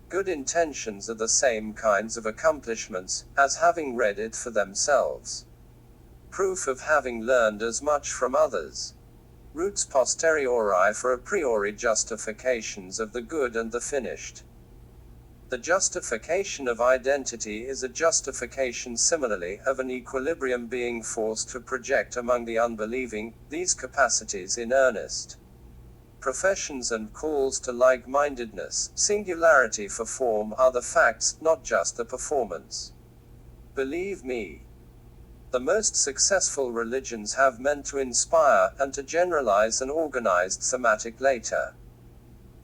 Good intentions are the same kinds of accomplishments as having read it for themselves. Proof of having learned as much from others. Roots posteriori for a priori justifications of the good and the finished. The justification of identity is a justification similarly of an equilibrium being forced to project among the unbelieving, these capacities in earnest. Professions and calls to like-mindedness, singularity for form, are the facts, not just the performance. Believe me, the most successful religions have meant to inspire, and to generalize an organized somatic later.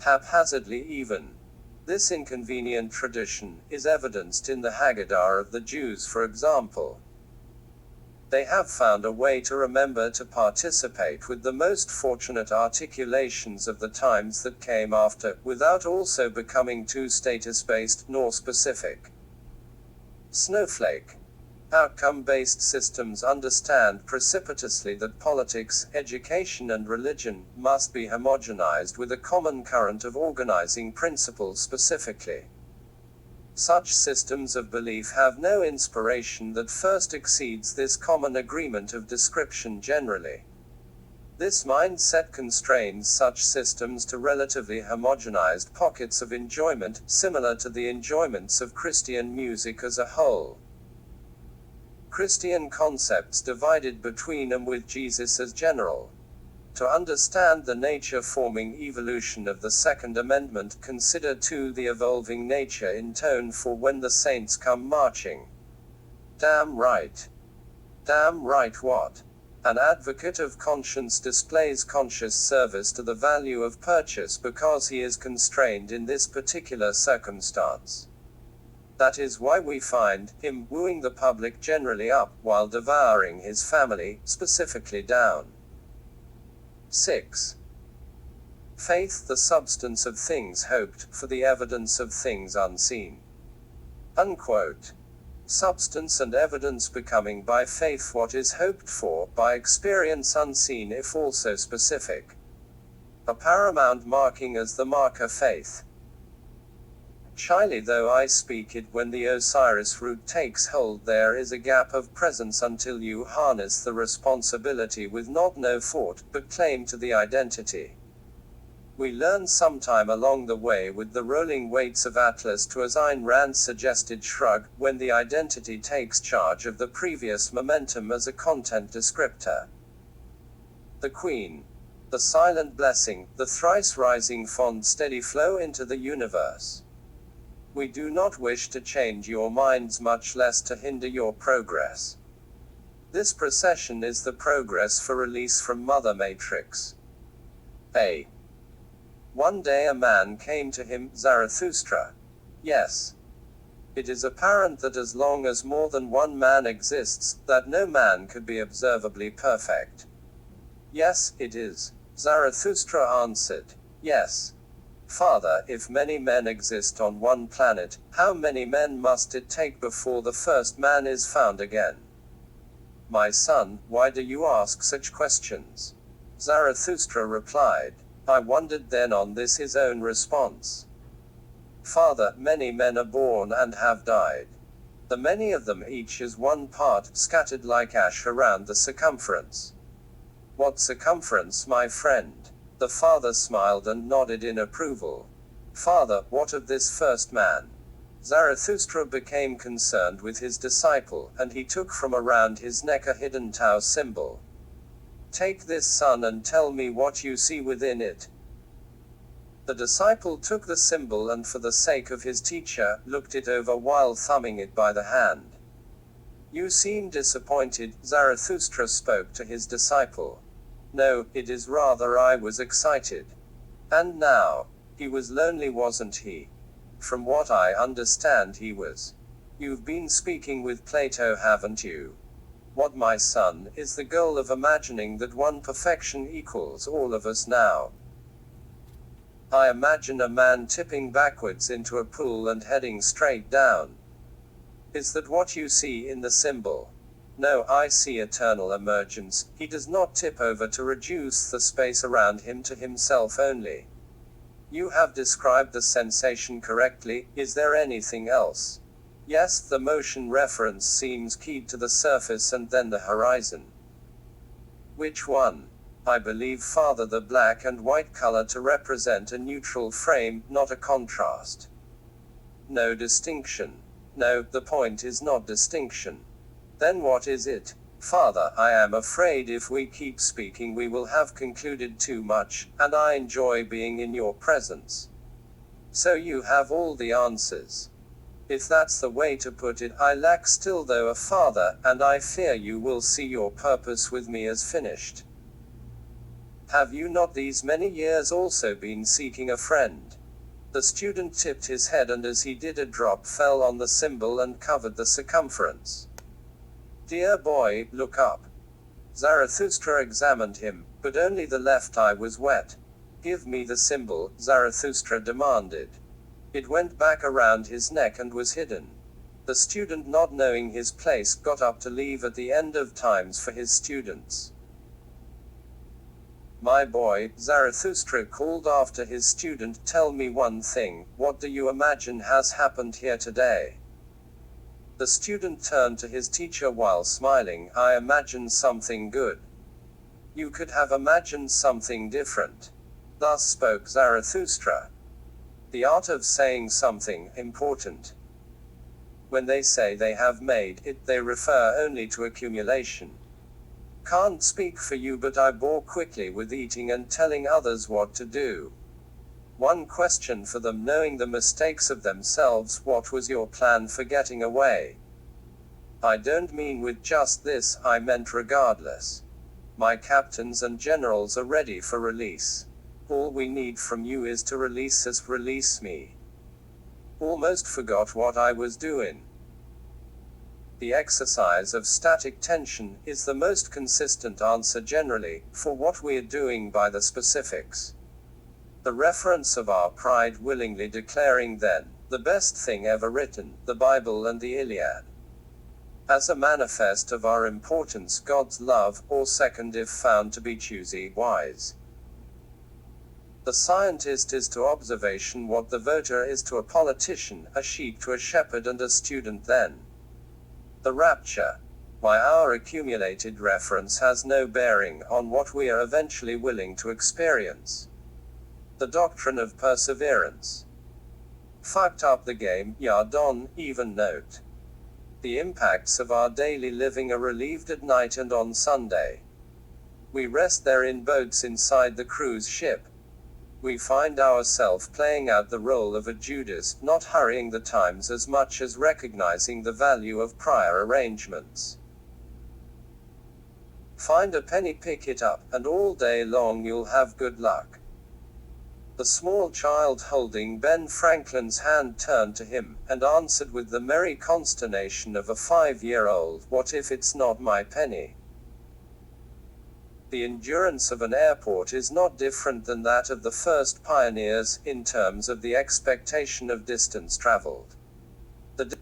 Haphazardly even. This inconvenient tradition is evidenced in the Haggadah of the Jews, for example. They have found a way to remember to participate with the most fortunate articulations of the times that came after, without also becoming too status-based, nor specific. Snowflake. Outcome-based systems understand precipitously that politics, education and religion must be homogenized with a common current of organizing principles specifically. Such systems of belief have no inspiration that first exceeds this common agreement of description generally. This mindset constrains such systems to relatively homogenized pockets of enjoyment, similar to the enjoyments of Christian music as a whole. Christian concepts divided between and with Jesus as general. To understand the nature-forming evolution of the Second Amendment, consider too the evolving nature in tone for when the saints come marching. Damn right. Damn right what? An advocate of conscience displays conscious service to the value of purchase because he is constrained in this particular circumstance. That is why we find him wooing the public generally up, while devouring his family, specifically down. 6. Faith, the substance of things hoped for, the evidence of things unseen. Unquote. Substance and evidence becoming by faith what is hoped for, by experience unseen if also specific. A paramount marking as the marker faith. Shyly though I speak it, when the Osiris root takes hold there is a gap of presence until you harness the responsibility with not no thought, but claim to the identity. We learn sometime along the way with the rolling weights of Atlas to, as Ayn Rand suggested, shrug, when the identity takes charge of the previous momentum as a content descriptor. The Queen. The silent blessing, the thrice rising fond steady flow into the universe. We do not wish to change your minds, much less to hinder your progress. This procession is the progress for release from Mother Matrix. A. One day a man came to him, Zarathustra. Yes. It is apparent that as long as more than one man exists, that no man could be observably perfect. Yes, it is. Zarathustra answered. Yes. Father, if many men exist on one planet, how many men must it take before the first man is found again? My son, why do you ask such questions? Zarathustra replied. I wondered then on this his own response. Father, many men are born and have died. The many of them each is one part, scattered like ash around the circumference. What circumference, my friend? The father smiled and nodded in approval. Father, what of this first man? Zarathustra became concerned with his disciple, and he took from around his neck a hidden Tau symbol. Take this, son, and tell me what you see within it. The disciple took the symbol and, for the sake of his teacher, looked it over while thumbing it by the hand. You seem disappointed, Zarathustra spoke to his disciple. No, it is rather I was excited. And now? He was lonely, wasn't he? From what I understand he was. You've been speaking with Plato, haven't you? What, my son, is the goal of imagining that one perfection equals all of us now? I imagine a man tipping backwards into a pool and heading straight down. Is that what you see in the symbol? No, I see eternal emergence. He does not tip over to reduce the space around him to himself only. You have described the sensation correctly. Is there anything else? Yes, the motion reference seems keyed to the surface and then the horizon. Which one? I believe Father, the black and white color to represent a neutral frame, not a contrast. No distinction. No, the point is not distinction. Then what is it? Father, I am afraid if we keep speaking we will have concluded too much, and I enjoy being in your presence. So you have all the answers. If that's the way to put it, I lack still though a father, and I fear you will see your purpose with me as finished. Have you not these many years also been seeking a friend? The student tipped his head, and as he did a drop fell on the symbol and covered the circumference. Dear boy, look up. Zarathustra examined him, but only the left eye was wet. Give me the symbol, Zarathustra demanded. It went back around his neck and was hidden. The student, not knowing his place, got up to leave at the end of times for his students. My boy, Zarathustra called after his student, tell me one thing, what do you imagine has happened here today? The student turned to his teacher while smiling. I imagine something good. You could have imagined something different. Thus spoke Zarathustra. The art of saying something important. When they say they have made it, they refer only to accumulation. Can't speak for you, but I bore quickly with eating and telling others what to do. One question for them, knowing the mistakes of themselves. What was your plan for getting away? I don't mean with just this, I meant regardless. My captains and generals are ready for release. All we need from you is to release us, release me. Almost forgot what I was doing. The exercise of static tension is the most consistent answer generally, for what we are doing by the specifics. The reference of our pride willingly declaring then, the best thing ever written, the Bible and the Iliad. As a manifest of our importance, God's love, or second if found to be choosy, wise. The scientist is to observation what the voter is to a politician, a sheep to a shepherd and a student then. The rapture. Why our accumulated reference has no bearing on what we are eventually willing to experience. The doctrine of perseverance. Fucked up the game, yeah, Don, even note. The impacts of our daily living are relieved at night and on Sunday. We rest there in boats inside the cruise ship. We find ourselves playing out the role of a Judas, not hurrying the times as much as recognizing the value of prior arrangements. Find a penny, pick it up, and all day long you'll have good luck. The small child holding Ben Franklin's hand turned to him, and answered with the merry consternation of a 5-year-old, what if it's not my penny? The endurance of an airport is not different than that of the first pioneers, in terms of the expectation of distance traveled. The